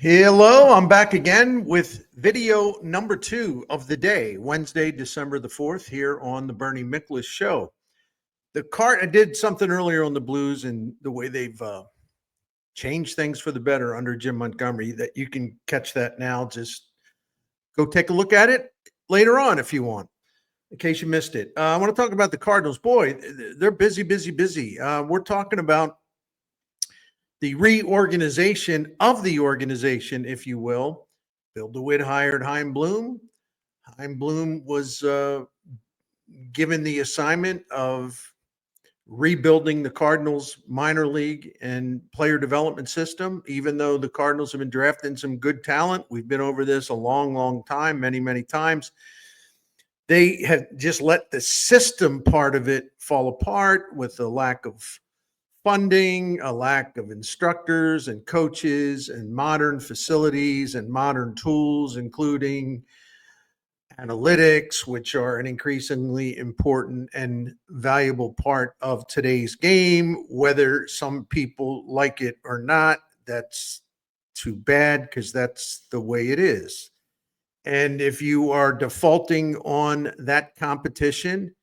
Hello, I'm back again with video number 2 of the day, Wednesday, December the 4th, here on the Bernie Miklasz Show. I did something earlier on the Blues and the way they've changed things for the better under Jim Montgomery. That you can catch that now. Just go take a look at it later on if you want, in case you missed it. I want to talk about the Cardinals. Boy, they're busy, busy, busy. We're talking about the reorganization of the organization, if you will. Bill DeWitt hired Chaim Bloom. Chaim Bloom was given the assignment of rebuilding the Cardinals minor league and player development system, even though the Cardinals have been drafting some good talent. We've been over this a long, long time, many, many times. They have just let the system part of it fall apart with the lack of funding, a lack of instructors and coaches and modern facilities and modern tools, including analytics, which are an increasingly important and valuable part of today's game. Whether some people like it or not, that's too bad because that's the way it is. And if you are defaulting on that competition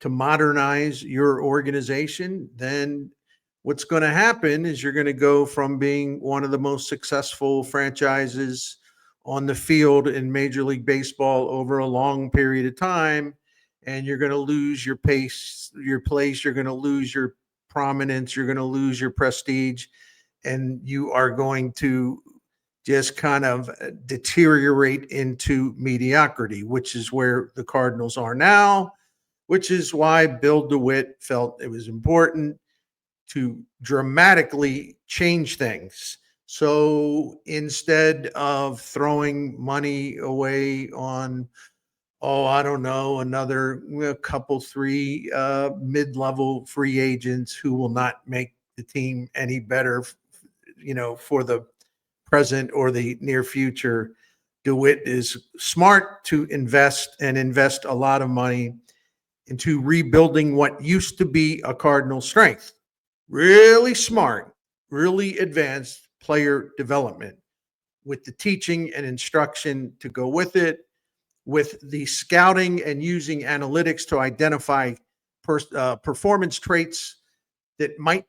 to modernize your organization, then what's going to happen is you're going to go from being one of the most successful franchises on the field in Major League Baseball over a long period of time, and you're going to lose your pace, your place, you're going to lose your prominence, you're going to lose your prestige, and you are going to just kind of deteriorate into mediocrity, which is where the Cardinals are now, which is why Bill DeWitt felt it was important to dramatically change things. So instead of throwing money away on, I don't know, another couple, 3 mid-level free agents who will not make the team any better, for the present or the near future, DeWitt is smart to invest a lot of money into rebuilding what used to be a Cardinal strength. Really smart, really advanced player development with the teaching and instruction to go with it, with the scouting and using analytics to identify performance traits that might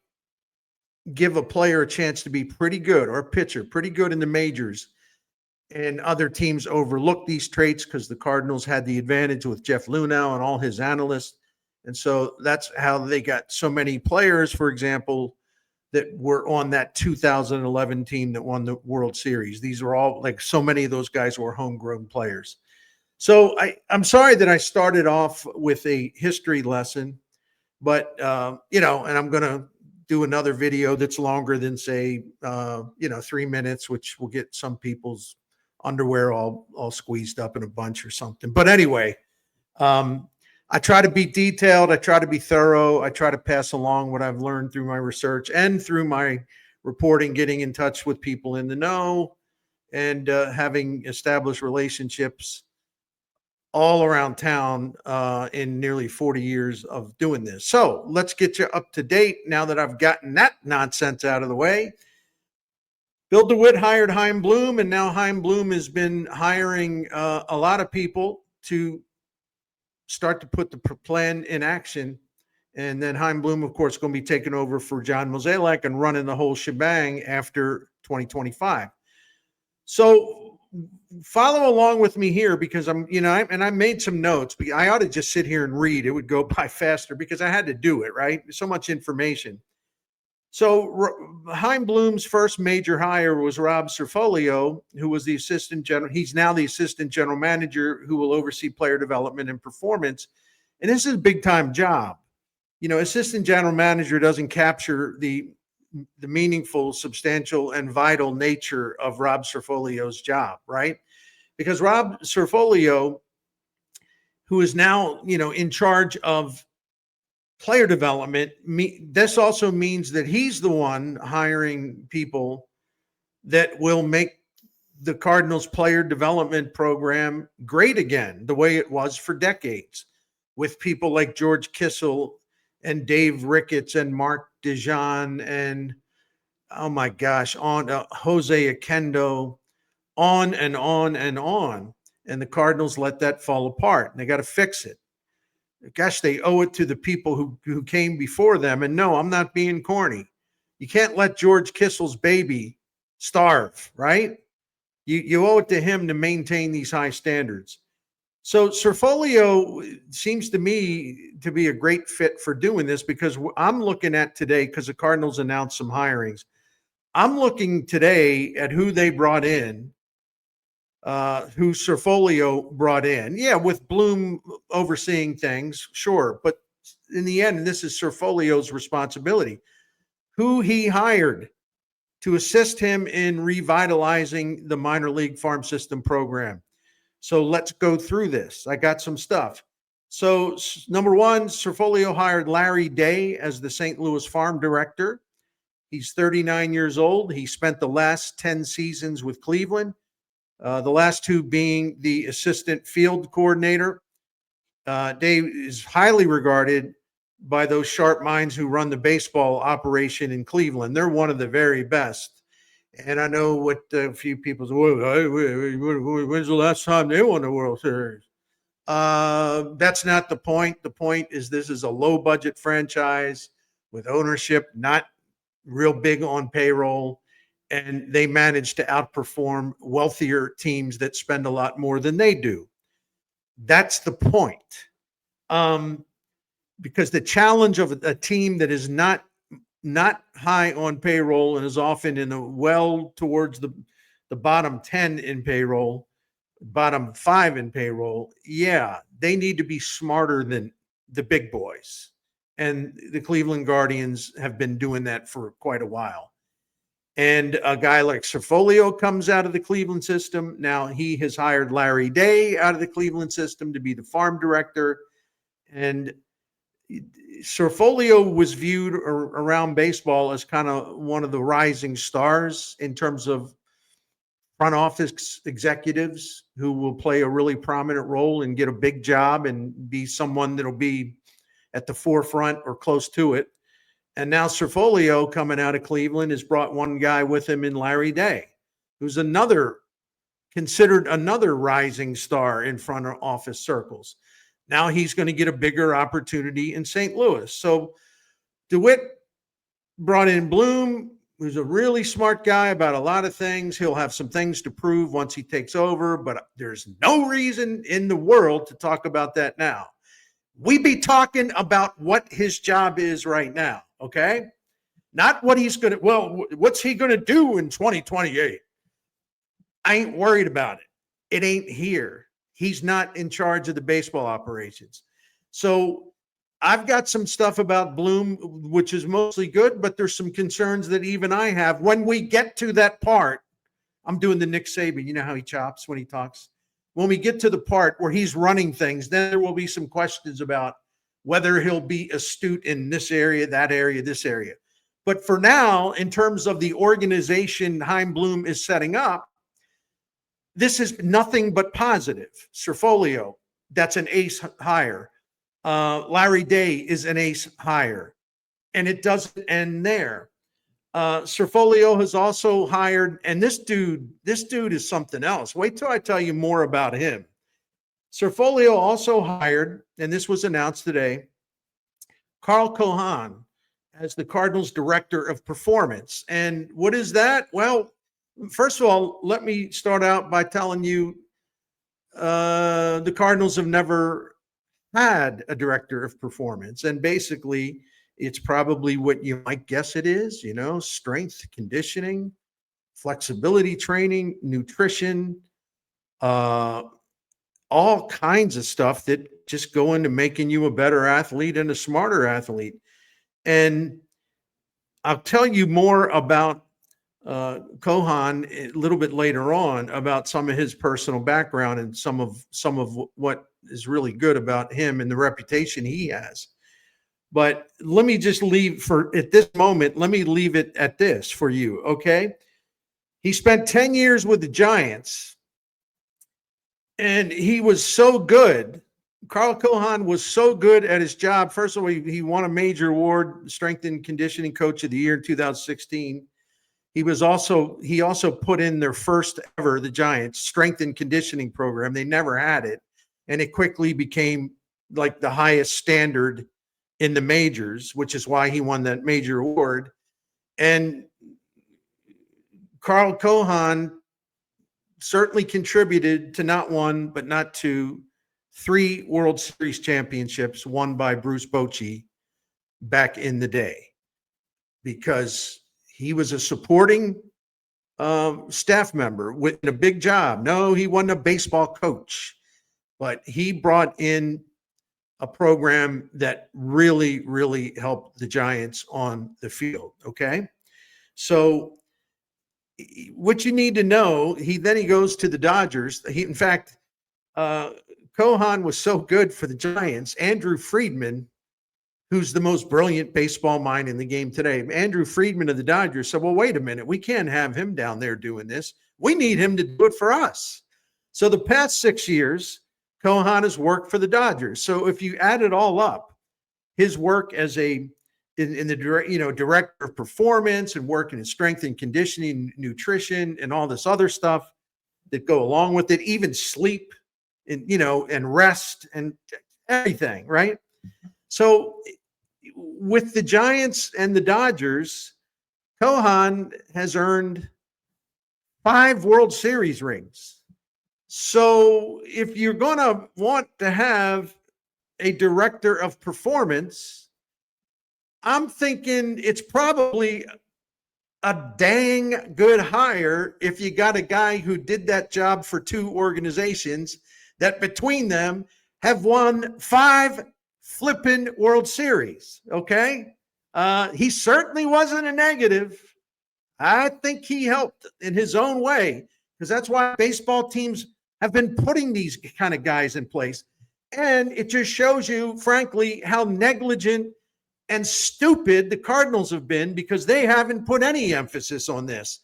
give a player a chance to be pretty good, or a pitcher pretty good in the majors. And other teams overlook these traits because the Cardinals had the advantage with Jeff Luhnow and all his analysts. And so that's how they got so many players, for example, that were on that 2011 team that won the World Series. These were all, like, so many of those guys were homegrown players. So I'm sorry that I started off with a history lesson, but, and I'm going to do another video that's longer than, say, 3 minutes, which will get some people's underwear all squeezed up in a bunch or something. But anyway, I try to be detailed. I try to be thorough. I try to pass along what I've learned through my research and through my reporting, getting in touch with people in the know, and having established relationships all around town in nearly 40 years of doing this. So let's get you up to date now that I've gotten that nonsense out of the way. Bill DeWitt hired Chaim Bloom, and now Chaim Bloom has been hiring a lot of people to start to put the plan in action. And then Chaim Bloom, of course, is going to be taking over for John Mozeliak and running the whole shebang after 2025. So follow along with me here, because I made some notes. I ought to just sit here and read. It would go by faster because I had to do it, right? So much information. So Chaim Bloom's first major hire was Bloom-Cerfolio, who was the assistant general. He's now the assistant general manager who will oversee player development and performance. And this is a big time job. Assistant general manager doesn't capture the meaningful, substantial, and vital nature of Bloom-Cerfolio's job, right? Because Bloom-Cerfolio, who is now, in charge of player development, this also means that he's the one hiring people that will make the Cardinals player development program great again, the way it was for decades, with people like George Kissel and Dave Ricketts and Mark DeJean and oh my gosh, on Jose Akendo, on and on and on. And the Cardinals let that fall apart, and they got to fix it. Gosh, they owe it to the people who came before them. And no, I'm not being corny. You can't let George Kittle's baby starve, right? You owe it to him to maintain these high standards. So Cerfolio seems to me to be a great fit for doing this, because I'm looking at today, because the Cardinals announced some hirings. I'm looking today at who they brought in, who Cerfolio brought in. Yeah, with Bloom overseeing things, sure. But in the end, this is Cerfolio's responsibility. Who he hired to assist him in revitalizing the minor league farm system program. So let's go through this. I got some stuff. So, number one, Cerfolio hired Larry Day as the St. Louis farm director. He's 39 years old. He spent the last 10 seasons with Cleveland, the last two being the assistant field coordinator. Day is highly regarded by those sharp minds who run the baseball operation in Cleveland. They're one of the very best. And I know what a few people say, when's the last time they won the World Series? That's not the point. The point is, this is a low budget franchise with ownership not real big on payroll, and they manage to outperform wealthier teams that spend a lot more than they do. That's the point. Um, because the challenge of a team that is not high on payroll and is often in the well towards the bottom 10 in payroll, bottom 5 in payroll, yeah, they need to be smarter than the big boys. And the Cleveland Guardians have been doing that for quite a while. And a guy like Cerfolio comes out of the Cleveland system. Now he has hired Larry Day out of the Cleveland system to be the farm director. And Cerfolio was viewed around baseball as kind of one of the rising stars in terms of front office executives who will play a really prominent role and get a big job and be someone that'll be at the forefront or close to it. And now Cerfolio, coming out of Cleveland, has brought one guy with him in Larry Day, who's considered another rising star in front office circles. Now he's going to get a bigger opportunity in St. Louis. So DeWitt brought in Bloom, who's a really smart guy about a lot of things. He'll have some things to prove once he takes over, but there's no reason in the world to talk about that now. We be talking about what his job is right now, okay? Not what he's going to, well, what's he going to do in 2028? I ain't worried about it. It ain't here. He's not in charge of the baseball operations. So I've got some stuff about Bloom, which is mostly good, but there's some concerns that even I have. When we get to that part, I'm doing the Nick Saban. You know how he chops when he talks? When we get to the part where he's running things, then there will be some questions about whether he'll be astute in this area, that area, this area. But for now, in terms of the organization Chaim Bloom is setting up, this is nothing but positive. Cerfolio, that's an ace hire. Larry Day is an ace hire. And it doesn't end there. Cerfolio has also hired, and this dude is something else. Wait till I tell you more about him. Cerfolio also hired, and this was announced today, Carl Cohan as the Cardinals director of performance. And what is that? Well, first of all, let me start out by telling you the Cardinals have never had a director of performance. And basically, it's probably what you might guess it is, strength, conditioning, flexibility training, nutrition, all kinds of stuff that just go into making you a better athlete and a smarter athlete. And I'll tell you more about Cohan a little bit later on, about some of his personal background and some of what is really good about him and the reputation he has. But let me just at this moment, let me leave it at this for you, okay? He spent 10 years with the Giants, and he was so good. Carl Cohan was so good at his job. First of all, he won a major award, Strength and Conditioning Coach of the Year in 2016. He also put in their first ever, the Giants, strength and conditioning program. They never had it, and it quickly became like the highest standard in the majors, which is why he won that major award. And Carl Cohan certainly contributed to not one, but not two, three World Series championships won by Bruce Bochy back in the day, because he was a supporting staff member with a big job. No, he wasn't a baseball coach, but he brought in a program that really, really helped the Giants on the field. Okay. So what you need to know, he goes to the Dodgers. In fact, Cohan was so good for the Giants. Andrew Friedman, who's the most brilliant baseball mind in the game today, Andrew Friedman of the Dodgers said, well, wait a minute. We can't have him down there doing this. We need him to do it for us. So the past 6 years, Cohan has worked for the Dodgers. So if you add it all up, his work as in the director of performance and working in strength and conditioning, nutrition, and all this other stuff that go along with it, even sleep and rest and everything, right? So with the Giants and the Dodgers, Cohan has earned 5 World Series rings. So if you're going to want to have a director of performance, I'm thinking it's probably a dang good hire if you got a guy who did that job for 2 organizations that between them have won 5 flipping World Series. Okay. He certainly wasn't a negative. I think he helped in his own way, because that's why baseball teams have been putting these kind of guys in place. And it just shows you, frankly, how negligent and stupid the Cardinals have been, because they haven't put any emphasis on this.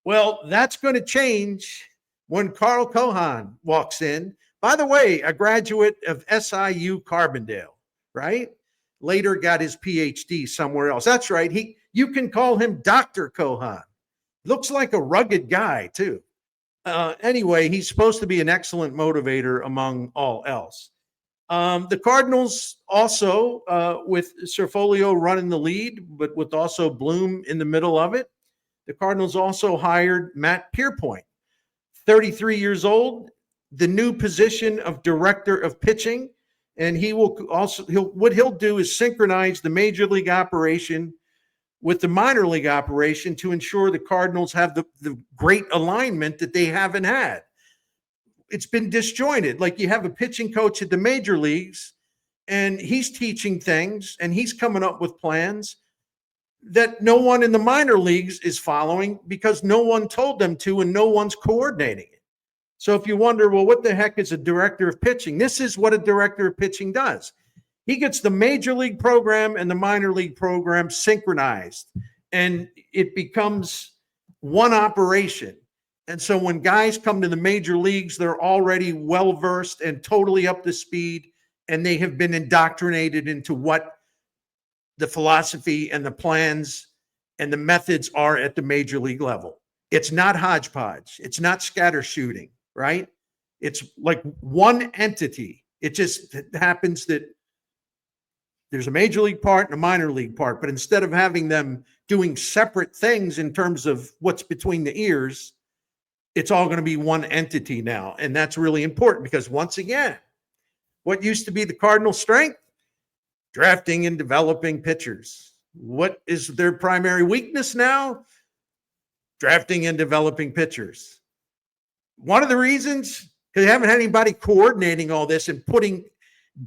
Well, that's going to change when Carl Cohan walks in. By the way, a graduate of SIU Carbondale, right? Later got his PhD somewhere else. That's right. You can call him Dr. Cohan. Looks like a rugged guy, too. Anyway, he's supposed to be an excellent motivator among all else. The Cardinals also, with Cerfolio running the lead, but with also Bloom in the middle of it, the Cardinals also hired Matt Pierpoint, 33 years old, the new position of director of pitching. And what he'll do is synchronize the major league operation with the minor league operation to ensure the Cardinals have the great alignment that they haven't had. It's been disjointed. Like, you have a pitching coach at the major leagues, and he's teaching things and he's coming up with plans that no one in the minor leagues is following, because no one told them to and no one's coordinating it. So if you wonder, well, what the heck is a director of pitching? This is what a director of pitching does. He gets the major league program and the minor league program synchronized, and it becomes one operation. And so when guys come to the major leagues, they're already well-versed and totally up to speed, and they have been indoctrinated into what the philosophy and the plans and the methods are at the major league level. It's not hodgepodge. It's not scatter shooting, right? It's like one entity. It just happens that there's a major league part and a minor league part, but instead of having them doing separate things in terms of what's between the ears, it's all going to be one entity now. And that's really important, because once again, what used to be the Cardinal strength? Drafting and developing pitchers. What is their primary weakness now? Drafting and developing pitchers. One of the reasons, because they haven't had anybody coordinating all this and putting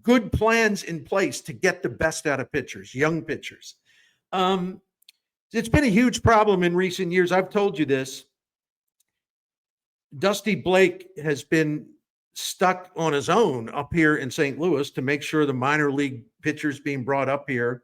good plans in place to get the best out of pitchers, young pitchers. It's been a huge problem in recent years. I've told you this. Dusty Blake has been stuck on his own up here in St. Louis to make sure the minor league pitchers being brought up here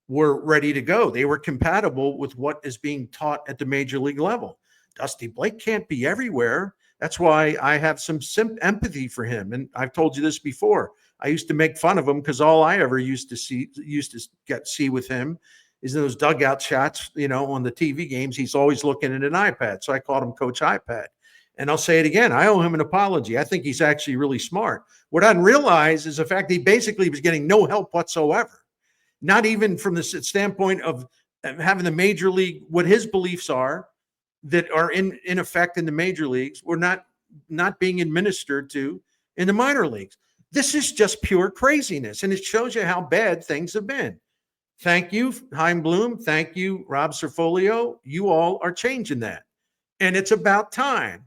were ready to go. They were compatible with what is being taught at the major league level. Dusty Blake can't be everywhere. That's why I have some empathy for him. And I've told you this before. I used to make fun of him because all I ever used to see with him is in those dugout shots, on the TV games. He's always looking at an iPad. So I called him Coach iPad. And I'll say it again. I owe him an apology. I think he's actually really smart. What I didn't realize is the fact he basically was getting no help whatsoever, not even from the standpoint of having the major league, what his beliefs are that are in effect in the major leagues were not being administered to in the minor leagues. This is just pure craziness, and it shows you how bad things have been. Thank you, Chaim Bloom. Thank you, Bloom-Cerfolio. You all are changing that, and it's about time.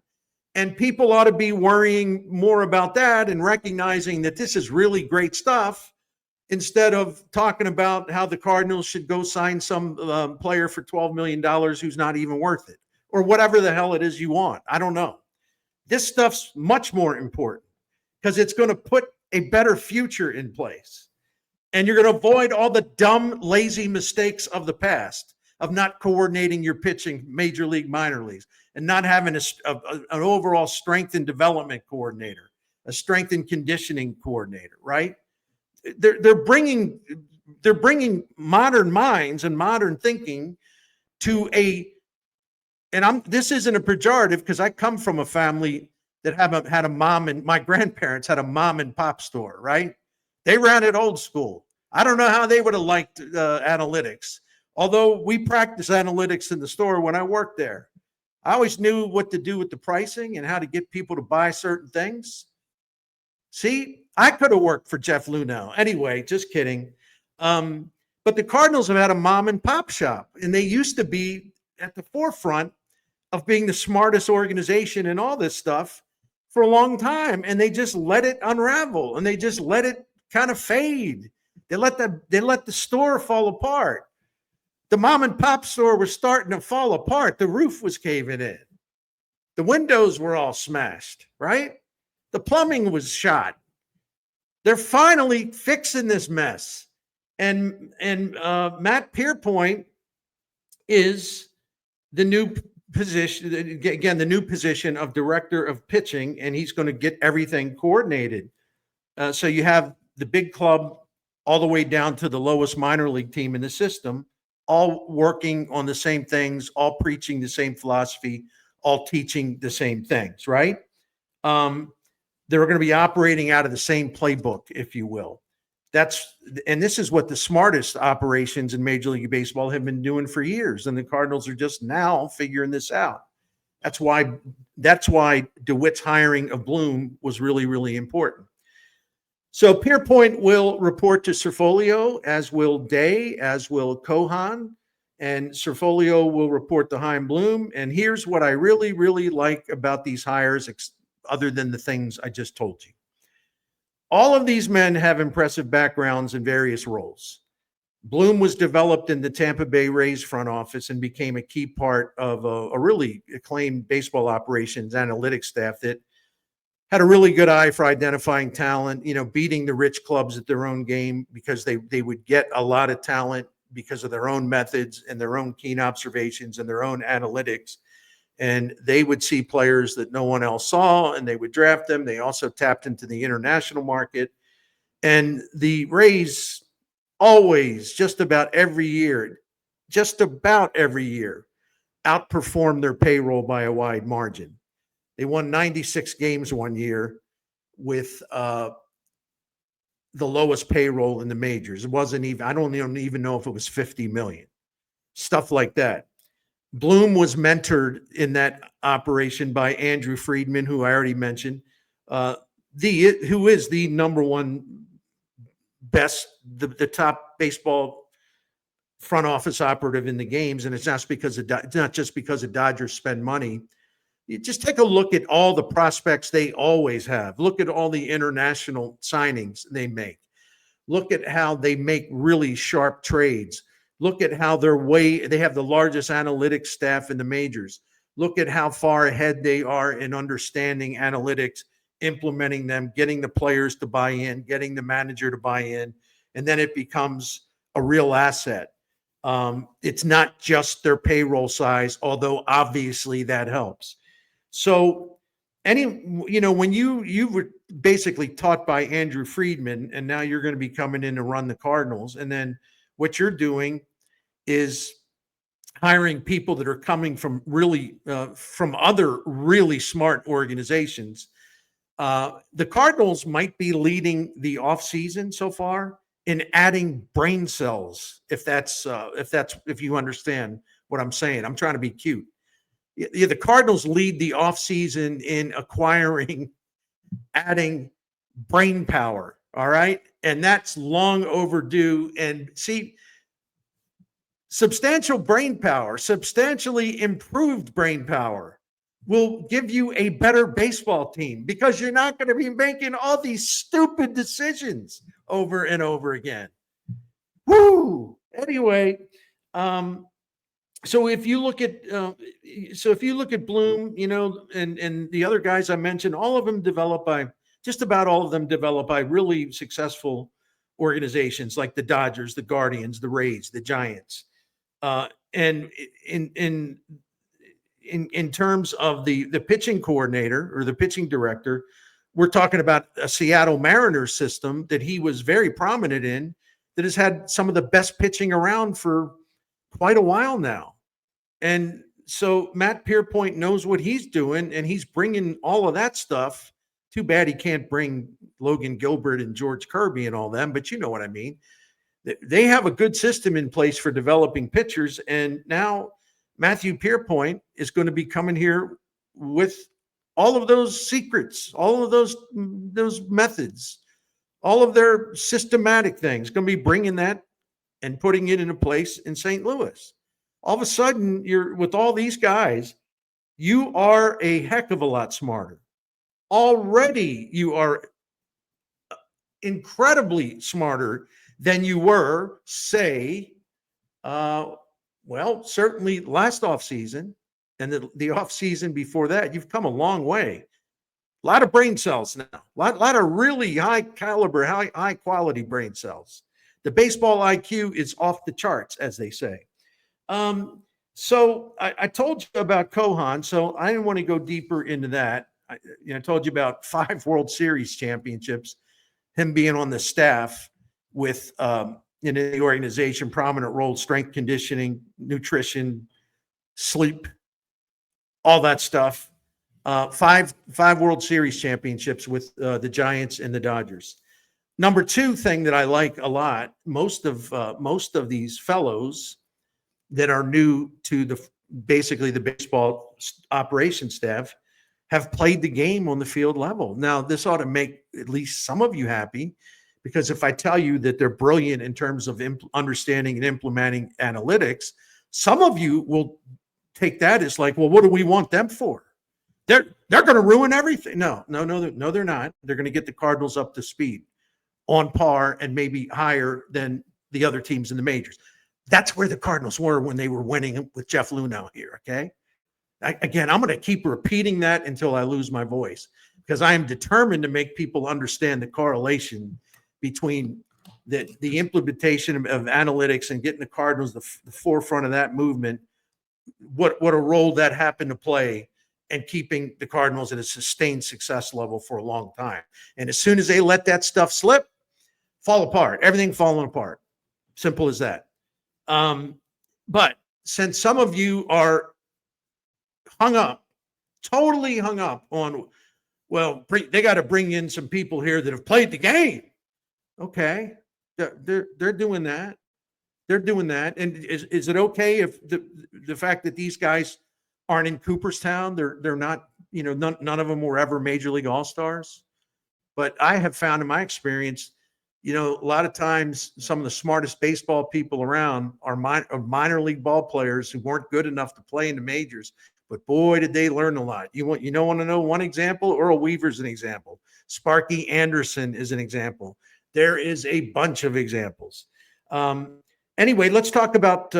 And people ought to be worrying more about that and recognizing that this is really great stuff instead of talking about how the Cardinals should go sign some player for $12 million who's not even worth it, or whatever the hell it is you want. I don't know. This stuff's much more important because it's going to put a better future in place. And you're going to avoid all the dumb, lazy mistakes of the past of not coordinating your pitching, major league, minor leagues, and not having an overall strength and development coordinator, a strength and conditioning coordinator, right? They're bringing modern minds and modern thinking to this isn't a pejorative because I come from a family that had a mom, and my grandparents had a mom and pop store, right? They ran it old school. I don't know how they would have liked analytics, although we practiced analytics in the store when I worked there. I always knew what to do with the pricing and how to get people to buy certain things. See, I could have worked for Jeff Luhnow. Anyway, just kidding. But the Cardinals have had a mom and pop shop, and they used to be at the forefront of being the smartest organization and all this stuff for a long time. And they just let it unravel, and they just let it kind of fade. They let the store fall apart. The mom and pop store was starting to fall apart. The roof was caving in. The windows were all smashed, right? The plumbing was shot. They're finally fixing this mess. And Matt Pierpoint is the new position, again, the new position of director of pitching, and he's going to get everything coordinated. So you have the big club all the way down to the lowest minor league team in the system, all working on the same things, all preaching the same philosophy, all teaching the same things, right? They're going to be operating out of the same playbook, if you will. And this is what the smartest operations in Major League Baseball have been doing for years, and the Cardinals are just now figuring this out. That's why DeWitt's hiring of Bloom was really, really important. So Pierpoint will report to Cerfolio, as will Day, as will Cohan, and Cerfolio will report to Chaim Bloom. And here's what I really, really like about these hires, other than the things I just told you. All of these men have impressive backgrounds in various roles. Bloom was developed in the Tampa Bay Rays front office and became a key part of a really acclaimed baseball operations analytics staff that had a really good eye for identifying talent, beating the rich clubs at their own game because they would get a lot of talent because of their own methods and their own keen observations and their own analytics. And they would see players that no one else saw, and they would draft them. They also tapped into the international market. And the Rays always, just about every year, outperformed their payroll by a wide margin. They won 96 games one year with the lowest payroll in the majors. It wasn't even, I don't even know if it was 50 million. Stuff like that. Bloom was mentored in that operation by Andrew Friedman, who I already mentioned, who is the number one best, the top baseball front office operative in the games. And it's not just because the Dodgers spend money. You just take a look at all the prospects they always have. Look at all the international signings they make. Look at how they make really sharp trades. Look at how they have the largest analytics staff in the majors. Look at how far ahead they are in understanding analytics, implementing them, getting the players to buy in, getting the manager to buy in, and then it becomes a real asset. It's not just their payroll size, although obviously that helps. So when you were basically taught by Andrew Friedman, and now you're going to be coming in to run the Cardinals, and then what you're doing is hiring people that are coming from from other really smart organizations. The Cardinals might be leading the offseason so far in adding brain cells, if you understand what I'm saying. I'm trying to be cute. Yeah, the Cardinals lead the offseason in adding brain power. All right. And that's long overdue. And see, substantial brain power, substantially improved brain power will give you a better baseball team because you're not going to be making all these stupid decisions over and over again. Woo! Anyway, so if you look at Bloom, and the other guys I mentioned, all of them developed by just about all of them developed by really successful organizations like the Dodgers, the Guardians, the Rays, the Giants. And in terms of the pitching coordinator or the pitching director, we're talking about a Seattle Mariners system that he was very prominent in, that has had some of the best pitching around for quite a while now. And so Matt Pierpoint knows what he's doing, and he's bringing all of that stuff. Too bad he can't bring Logan Gilbert and George Kirby and all them, but you know what I mean. They have a good system in place for developing pitchers, and now Matthew Pierpoint is going to be coming here with all of those secrets, all of those methods, all of their systematic things. Going to be bringing that and putting it into place in St. Louis. All of a sudden, you're with all these guys, you are a heck of a lot smarter. Already, you are incredibly smarter than you were, say, certainly last offseason and the offseason before that. You've come a long way. A lot of brain cells now, a lot of really high caliber, high quality brain cells. The baseball IQ is off the charts, as they say. So I told you about Kohan, so I didn't want to go deeper into that. I told you about 5 World Series championships, him being on the staff with in the organization, prominent role, strength conditioning, nutrition, sleep, all that stuff. 5 World Series championships with the Giants and the Dodgers. Number 2 thing that I like a lot, most of these fellows that are new to basically the baseball operation staff have played the game on the field level. Now, this ought to make at least some of you happy, because if I tell you that they're brilliant in terms of understanding and implementing analytics, some of you will take that as like, well, what do we want them for? They're going to ruin everything. No, they're not. They're going to get the Cardinals up to speed, on par and maybe higher than the other teams in the majors. That's where the Cardinals were when they were winning with Jeff Luhnow here, okay? Again, I'm going to keep repeating that until I lose my voice, because I am determined to make people understand the correlation between the implementation of analytics and getting the Cardinals the forefront of that movement, what a role that happened to play, and keeping the Cardinals at a sustained success level for a long time. And as soon as they let that stuff slip, fall apart, everything falling apart. Simple as that. But since some of you are totally hung up on, well, they got to bring in some people here that have played the game. Okay. They're doing that. They're doing that. And is it okay if the fact that these guys aren't in Cooperstown, they're not, none of them were ever Major League All-Stars? But I have found in my experience, a lot of times some of the smartest baseball people around are minor league ball players who weren't good enough to play in the majors. But boy, did they learn a lot. You want to know one example? Earl Weaver's an example. Sparky Anderson is an example. There is a bunch of examples. Anyway, let's talk about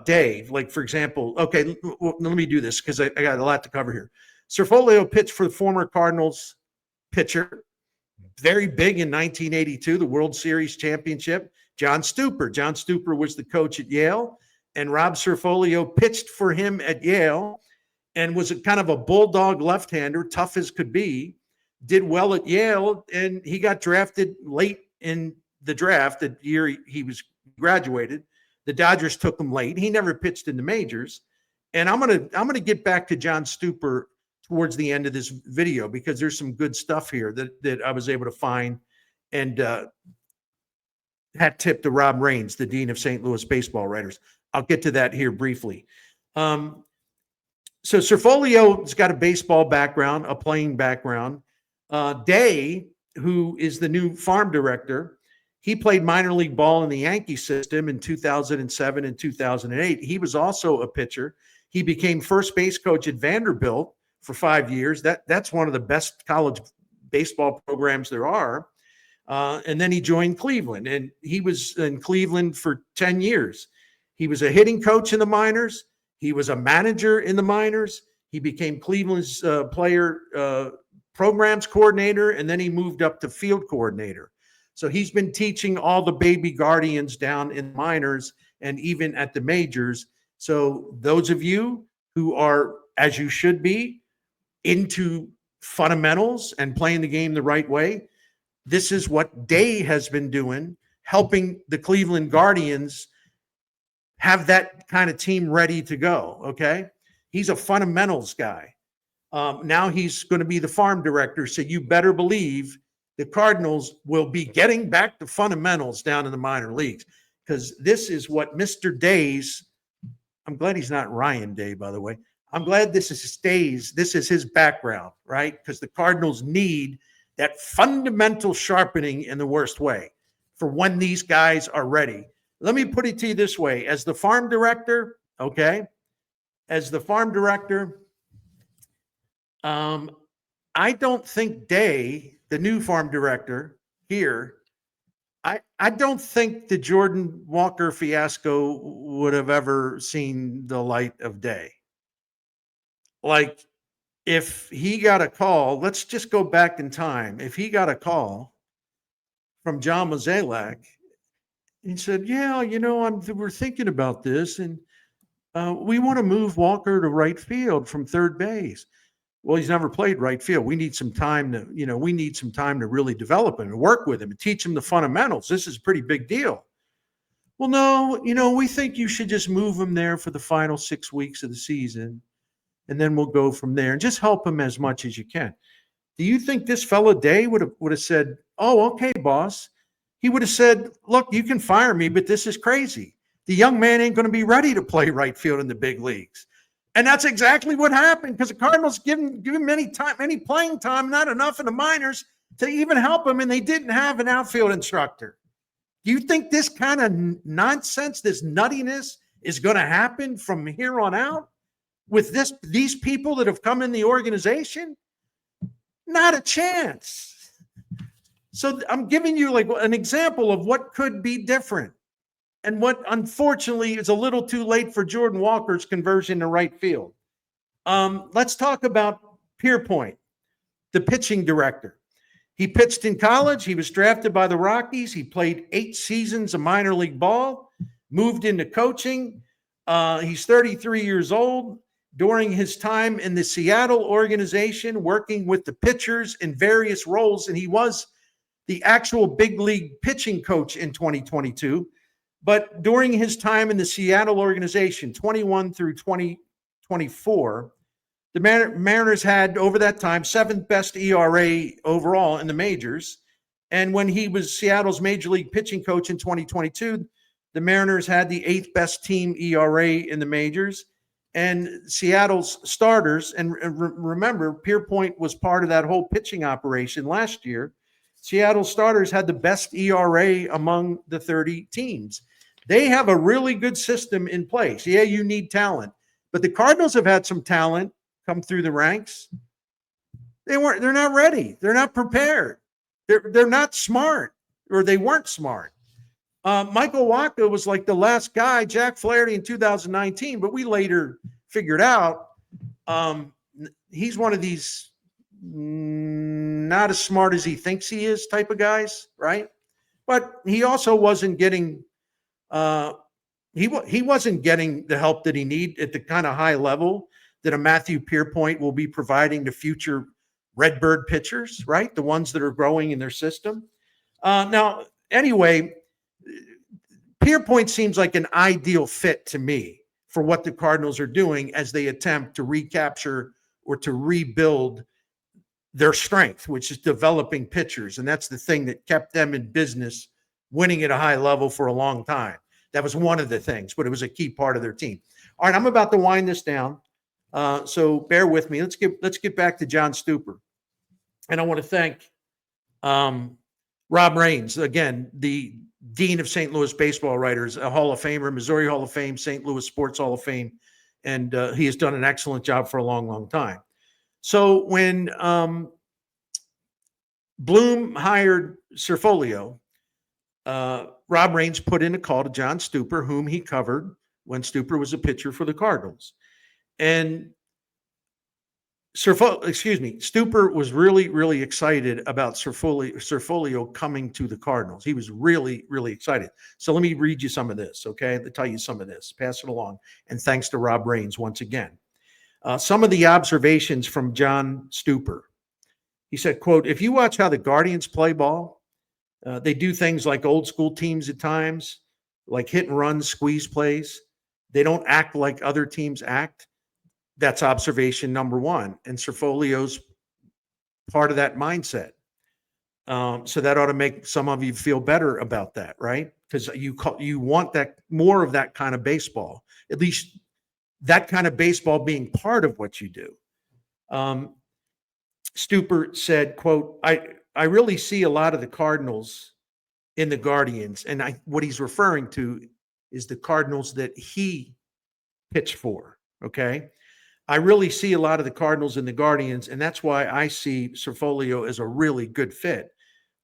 Dave. Like, for example, okay, let me do this because I got a lot to cover here. Cerfolio pitched for the former Cardinals pitcher, very big in 1982, the World Series championship. John Stuper was the coach at Yale, and Rob Cerfolio pitched for him at Yale and was kind of a bulldog left-hander, tough as could be, did well at Yale, and he got drafted late in the draft, the year he was graduated, The Dodgers took him late. He never pitched in the majors. And I'm gonna get back to John Stuper towards the end of this video because there's some good stuff here that I was able to find. And hat tip to Rob Raines, the dean of St. Louis baseball writers. I'll get to that here briefly. So Cerfolio's got a baseball background, a playing background. Day, who is the new farm director, he played minor league ball in the Yankee system in 2007 and 2008. He was also a pitcher. He became first base coach at Vanderbilt for 5 years. That's one of the best college baseball programs there are. And then he joined Cleveland, and he was in Cleveland for 10 years. He was a hitting coach in the minors. He was a manager in the minors. He became Cleveland's player programs coordinator, and then he moved up to field coordinator. So he's been teaching all the baby guardians down in minors and even at the majors. So those of you who are, as you should be, into fundamentals and playing the game the right way, this is what Day has been doing, helping the Cleveland Guardians have that kind of team ready to go, okay? He's a fundamentals guy. Now he's going to be the farm director, so you better believe the Cardinals will be getting back to fundamentals down in the minor leagues, because this is what Mr. Day's, I'm glad he's not Ryan Day, by the way. I'm glad this is his background, right? Because the Cardinals need that fundamental sharpening in the worst way for when these guys are ready. Let me put it to you this way. As the farm director, okay, I don't think Day, the new farm director here, I don't think the Jordan Walker fiasco would have ever seen the light of day. Like, if he got a call, let's just go back in time. If he got a call from John Mozeliak, he said, yeah, we're thinking about this, and we want to move Walker to right field from third base. Well, he's never played right field. We need some time to really develop him and work with him and teach him the fundamentals. This is a pretty big deal. Well, no, we think you should just move him there for the final 6 weeks of the season, and then we'll go from there and just help him as much as you can. Do you think this fella Day would have said, oh, okay, boss? He would have said, look, you can fire me, but this is crazy. The young man ain't going to be ready to play right field in the big leagues. And that's exactly what happened, because the Cardinals give him any playing time, not enough in the minors to even help him, and they didn't have an outfield instructor. Do you think this kind of nonsense, this nuttiness is going to happen from here on out with these people that have come in the organization? Not a chance. So I'm giving you like an example of what could be different, and what unfortunately is a little too late for Jordan Walker's conversion to right field. Let's talk about Pierpoint, the pitching director. He pitched in college. He was drafted by the Rockies. He played 8 seasons of minor league ball, moved into coaching. He's 33 years old. During his time in the Seattle organization, working with the pitchers in various roles, and he was the actual big league pitching coach in 2022. But during his time in the Seattle organization, 21 through 2024, the Mariners had, over that time, 7th best ERA overall in the majors. And when he was Seattle's major league pitching coach in 2022, the Mariners had the 8th best team ERA in the majors. And Seattle's starters, and remember, Pierpoint was part of that whole pitching operation last year. Seattle starters had the best ERA among the 30 teams. They have a really good system in place. Yeah, you need talent, but the Cardinals have had some talent come through the ranks. They're not ready. They're not prepared. They're not smart, or they weren't smart. Michael Wacha was like the last guy, Jack Flaherty in 2019, but we later figured out he's one of these not as smart as he thinks he is type of guys, right? But he also wasn't getting he wasn't getting the help that he needed at the kind of high level that a Matthew Pierpoint will be providing to future Redbird pitchers, right? The ones that are growing in their system. Now, anyway, Pierpoint seems like an ideal fit to me for what the Cardinals are doing as they attempt to recapture or to rebuild their strength, which is developing pitchers. And that's the thing that kept them in business, winning at a high level for a long time. That was one of the things, but it was a key part of their team. All right, I'm about to wind this down. So bear with me. Let's get back to John Stuper. And I want to thank Rob Raines, again, the Dean of St. Louis baseball writers, a Hall of Famer, Missouri Hall of Fame, St. Louis Sports Hall of Fame. And he has done an excellent job for a long, long time. So when Bloom hired Cerfolio, Rob Raines put in a call to John Stuper, whom he covered when Stuper was a pitcher for the Cardinals. And Stuper was really, really excited about Cerfolio coming to the Cardinals. He was really, really excited. So let me read you some of this, okay? I'll tell you some of this. Pass it along. And thanks to Rob Raines once again. Some of the observations from John Stuper. He said, quote, if you watch how the Guardians play ball, they do things like old school teams at times, like hit and run, squeeze plays. They don't act like other teams act. That's observation number one. And Cerfolio's part of that mindset. So that ought to make some of you feel better about that, right? Because you want that more of that kind of baseball, at least that kind of baseball being part of what you do. Stuper said, quote, I really see a lot of the Cardinals in the Guardians. And what he's referring to is the Cardinals that he pitched for, okay? I really see a lot of the Cardinals in the Guardians, and that's why I see Cerfolio as a really good fit.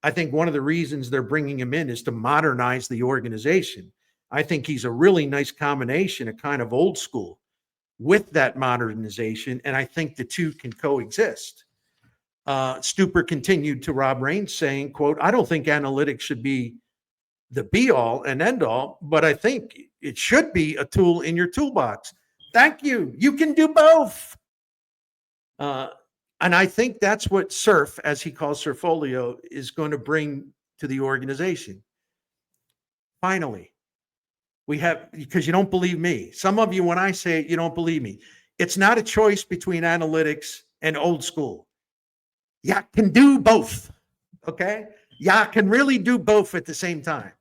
I think one of the reasons they're bringing him in is to modernize the organization. I think he's a really nice combination, a kind of old school with that modernization, and I think the two can coexist. Stuper continued to Rob Raines saying, quote, I don't think analytics should be the be-all and end-all, but I think it should be a tool in your toolbox. Thank you. You can do both. And I think that's what Surf, as he calls Cerfolio, is going to bring to the organization. Finally, we have, because you don't believe me. Some of you, when I say it, you don't believe me. It's not a choice between analytics and old school. You can do both, okay? You can really do both at the same time.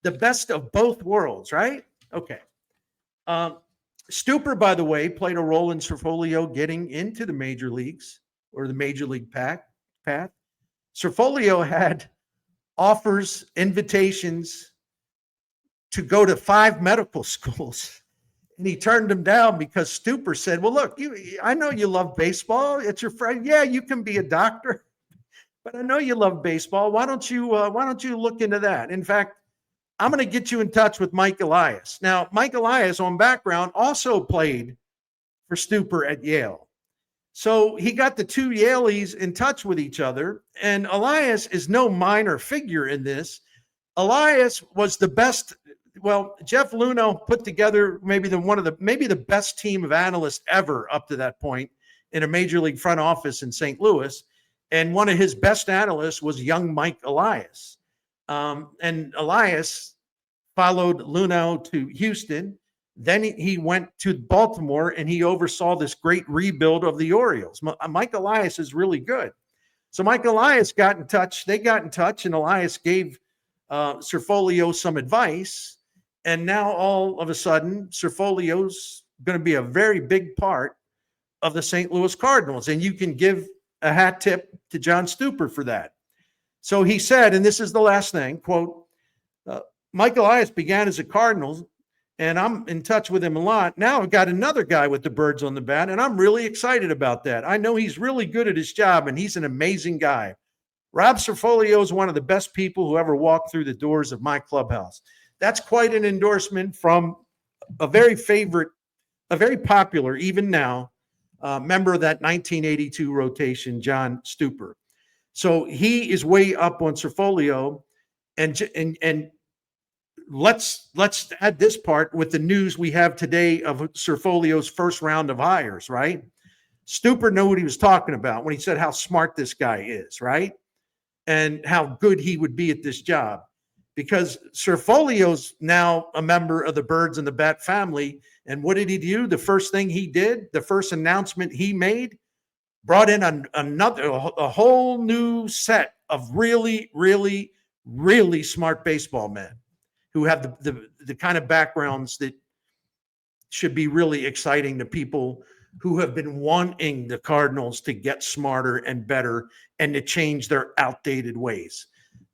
The best of both worlds, right? Okay. Stuper, by the way, played a role in Cerfolio getting into the major leagues or the major league path. Cerfolio had offers, invitations to go to 5 medical schools, and he turned them down because Stuper said, well, look, I know you love baseball. It's your friend. Yeah, you can be a doctor, but I know you love baseball. Why don't you look into that? In fact, I'm going to get you in touch with Mike Elias. Now, Mike Elias, on background, also played for Stuper at Yale. So he got the two Yaleys in touch with each other, and Elias is no minor figure in this. Elias was the best. Well, Jeff Luhnow put together maybe the best team of analysts ever up to that point in a major league front office in St. Louis. And one of his best analysts was young Mike Elias. And Elias followed Luhnow to Houston. Then he went to Baltimore, and he oversaw this great rebuild of the Orioles. Mike Elias is really good. So Mike Elias got in touch. They got in touch, and Elias gave Cerfolio some advice. And now all of a sudden, Cerfolio's going to be a very big part of the St. Louis Cardinals. And you can give a hat tip to John Stuper for that. So he said, and this is the last thing, quote, Mike Elias began as a Cardinal, and I'm in touch with him a lot. Now I've got another guy with the birds on the bat, and I'm really excited about that. I know he's really good at his job, and he's an amazing guy. Rob Cerfolio is one of the best people who ever walked through the doors of my clubhouse. That's quite an endorsement from a very popular, even now, member of that 1982 rotation, John Stuper. So he is way up on Cerfolio, and let's add this part with the news we have today of Cerfolio's first round of hires, right? Stuper knew what he was talking about when he said how smart this guy is, right? And how good he would be at this job. because Cerfolio's now a member of the Birds and the Bat family. And what did he do? The first thing he did, the first announcement he made, brought in a whole new set of really, really, really smart baseball men who have the kind of backgrounds that should be really exciting to people who have been wanting the Cardinals to get smarter and better and to change their outdated ways.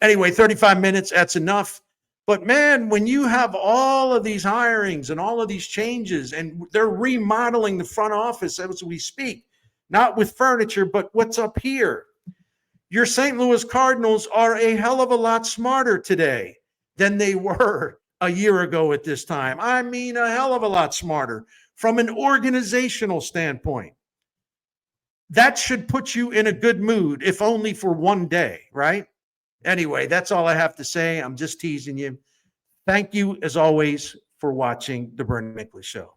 Anyway, 35 minutes, that's enough. But man, when you have all of these hirings and all of these changes, and they're remodeling the front office as we speak, not with furniture, but what's up here. Your St. Louis Cardinals are a hell of a lot smarter today than they were a year ago at this time. I mean, a hell of a lot smarter from an organizational standpoint. That should put you in a good mood, if only for one day, right? Anyway, that's all I have to say. I'm just teasing you. Thank you, as always, for watching The Bernie Miklasz Show.